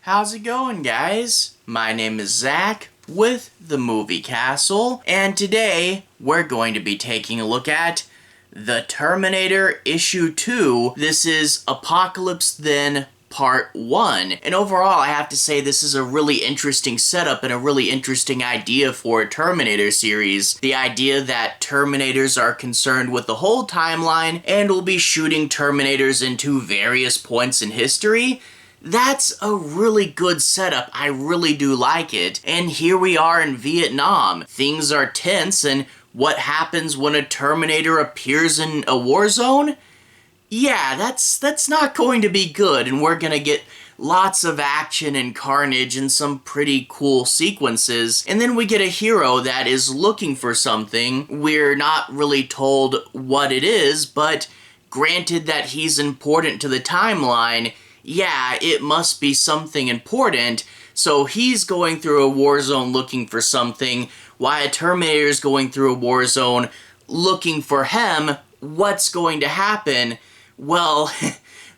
How's it going, guys? My name is Zach with the Movie Castle, and today we're going to be taking a look at The Terminator Issue 2. This is Apocalypse Then Part 1. And overall, I have to say this is a really interesting setup and a really interesting idea for a Terminator series. The idea that Terminators are concerned with the whole timeline and will be shooting Terminators into various points in history. That's a really good setup. I really do like it. And here we are in Vietnam. Things are tense, and what happens when a Terminator appears in a war zone? Yeah, that's not going to be good, and we're gonna get lots of action and carnage and some pretty cool sequences. And then we get a hero that is looking for something. We're not really told what it is, but granted that he's important to the timeline, yeah, it must be something important. So he's going through a war zone looking for something, while a Terminator's going through a war zone looking for him. What's going to happen? Well,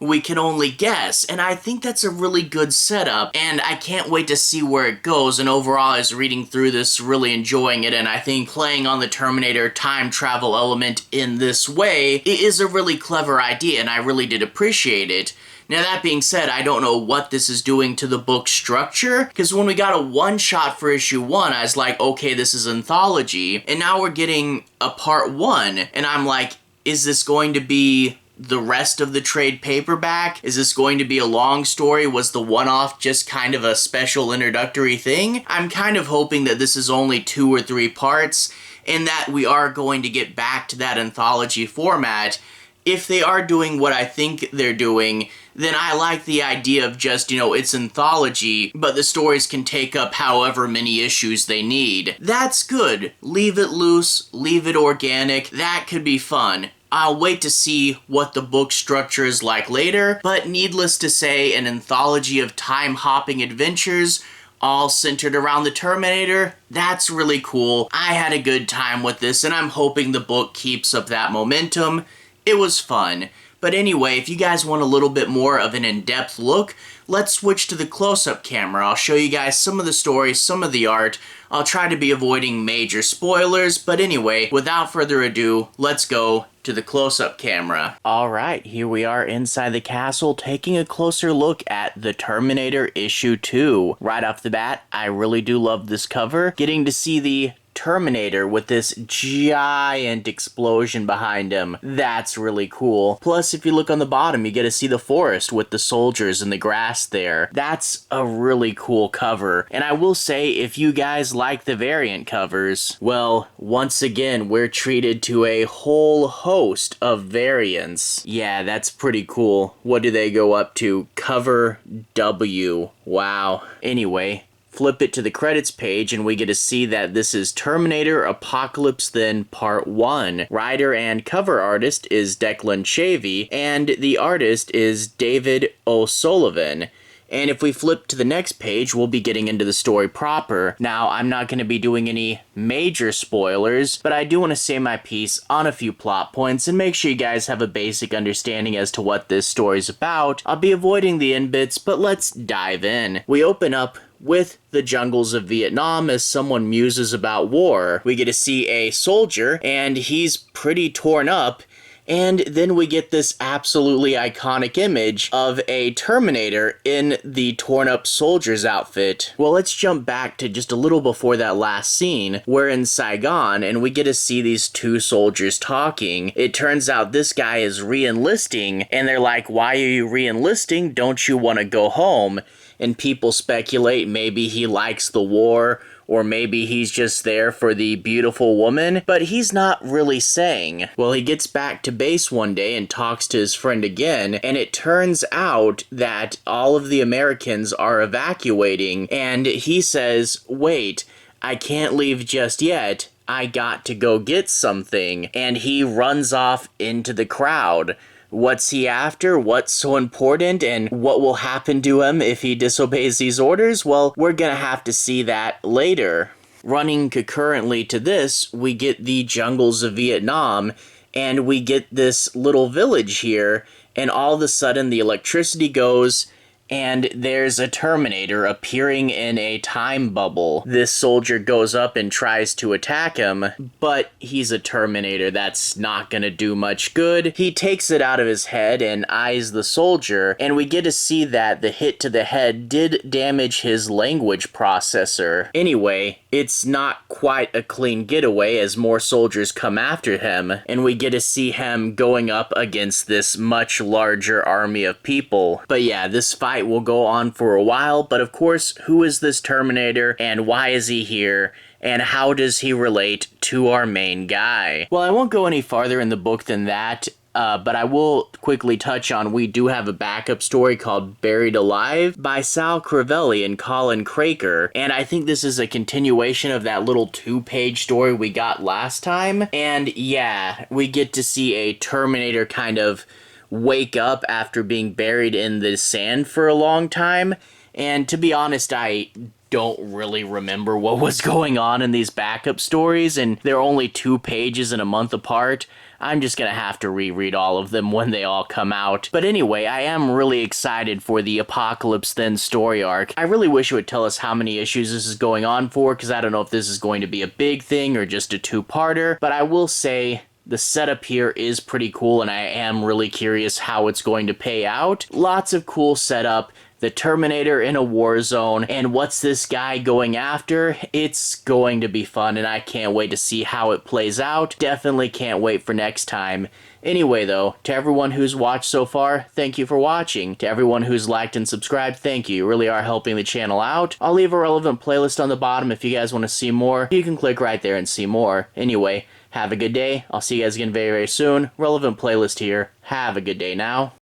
we can only guess, and I think that's a really good setup, and I can't wait to see where it goes. And overall, I was reading through this, really enjoying it, and I think playing on the Terminator time travel element in this way, it is a really clever idea, and I really did appreciate it. Now, that being said, I don't know what this is doing to the book structure, because when we got a one-shot for issue 1, I was like, okay, this is anthology, and now we're getting a part 1, and I'm like, is this going to be the rest of the trade paperback? Is this going to be a long story? Was the one-off just kind of a special introductory thing? I'm kind of hoping that this is only 2 or 3 parts, and that we are going to get back to that anthology format. If they are doing what I think they're doing, then I like the idea of just, it's anthology, but the stories can take up however many issues they need. That's good. Leave it loose, leave it organic. That could be fun. I'll wait to see what the book structure is like later, but needless to say, an anthology of time-hopping adventures all centered around the Terminator, that's really cool. I had a good time with this, and I'm hoping the book keeps up that momentum. It was fun. But anyway, if you guys want a little bit more of an in-depth look, let's switch to the close-up camera. I'll show you guys some of the stories, some of the art. I'll try to be avoiding major spoilers, but anyway, without further ado, let's go to the close-up camera. Alright, here we are inside the castle, taking a closer look at The Terminator Issue 2. Right off the bat, I really do love this cover. Getting to see the Terminator with this giant explosion behind him. That's really cool. Plus, if you look on the bottom, you get to see the forest with the soldiers and the grass there. That's a really cool cover. And I will say, if you guys like the variant covers, well, once again, we're treated to a whole host of variants. Yeah, that's pretty cool. What do they go up to? Cover W. Wow. Anyway, flip it to the credits page and we get to see that this is Terminator Apocalypse Then Part 1. Writer and cover artist is Declan Shalvey, and the artist is David O'Sullivan. And if we flip to the next page, we'll be getting into the story proper. Now, I'm not going to be doing any major spoilers, but I do want to say my piece on a few plot points and make sure you guys have a basic understanding as to what this story's about. I'll be avoiding the end bits, but let's dive in. We open up with the jungles of Vietnam as someone muses about war. We get to see a soldier, and he's pretty torn up. And then we get this absolutely iconic image of a Terminator in the torn-up soldier's outfit. Well, let's jump back to just a little before that last scene. We're in Saigon, and we get to see these 2 soldiers talking. It turns out this guy is re-enlisting, and they're like, why are you re-enlisting? Don't you want to go home? And people speculate maybe he likes the war, or maybe he's just there for the beautiful woman, but he's not really saying. Well, he gets back to base one day and talks to his friend again, and it turns out that all of the Americans are evacuating, and he says, wait, I can't leave just yet. I got to go get something. And he runs off into the crowd. What's he after? What's so important? And what will happen to him if he disobeys these orders? Well, we're gonna have to see that later. Running concurrently to this, we get the jungles of Vietnam, and we get this little village here, and all of a sudden the electricity goes, and there's a Terminator appearing in a time bubble. This soldier goes up and tries to attack him, but he's a Terminator. That's not gonna do much good. He takes it out of his head and eyes the soldier, and we get to see that the hit to the head did damage his language processor. Anyway, it's not quite a clean getaway as more soldiers come after him, and we get to see him going up against this much larger army of people. But yeah, this fight will go on for a while, but of course, who is this Terminator, and why is he here, and how does he relate to our main guy? Well, I won't go any farther in the book than that, but I will quickly touch on, we do have a backup story called Buried Alive by Sal Crivelli and Colin Craker, and I think this is a continuation of that little 2-page story we got last time, and yeah, we get to see a Terminator kind of wake up after being buried in the sand for a long time, and to be honest, I don't really remember what was going on in these backup stories, and they're only 2 pages and a month apart. I'm just gonna have to reread all of them when they all come out. But anyway, I am really excited for the Apocalypse Then story arc. I really wish it would tell us how many issues this is going on for, because I don't know if this is going to be a big thing or just a 2-parter, but I will say the setup here is pretty cool, and I am really curious how it's going to pay out. Lots of cool setup. The Terminator in a war zone, and what's this guy going after? It's going to be fun, and I can't wait to see how it plays out. Definitely can't wait for next time. Anyway though, to everyone who's watched so far, thank you for watching. To everyone who's liked and subscribed, thank you. You really are helping the channel out. I'll leave a relevant playlist on the bottom if you guys want to see more. You can click right there and see more. Anyway, have a good day. I'll see you guys again very, very soon. Relevant playlist here. Have a good day now.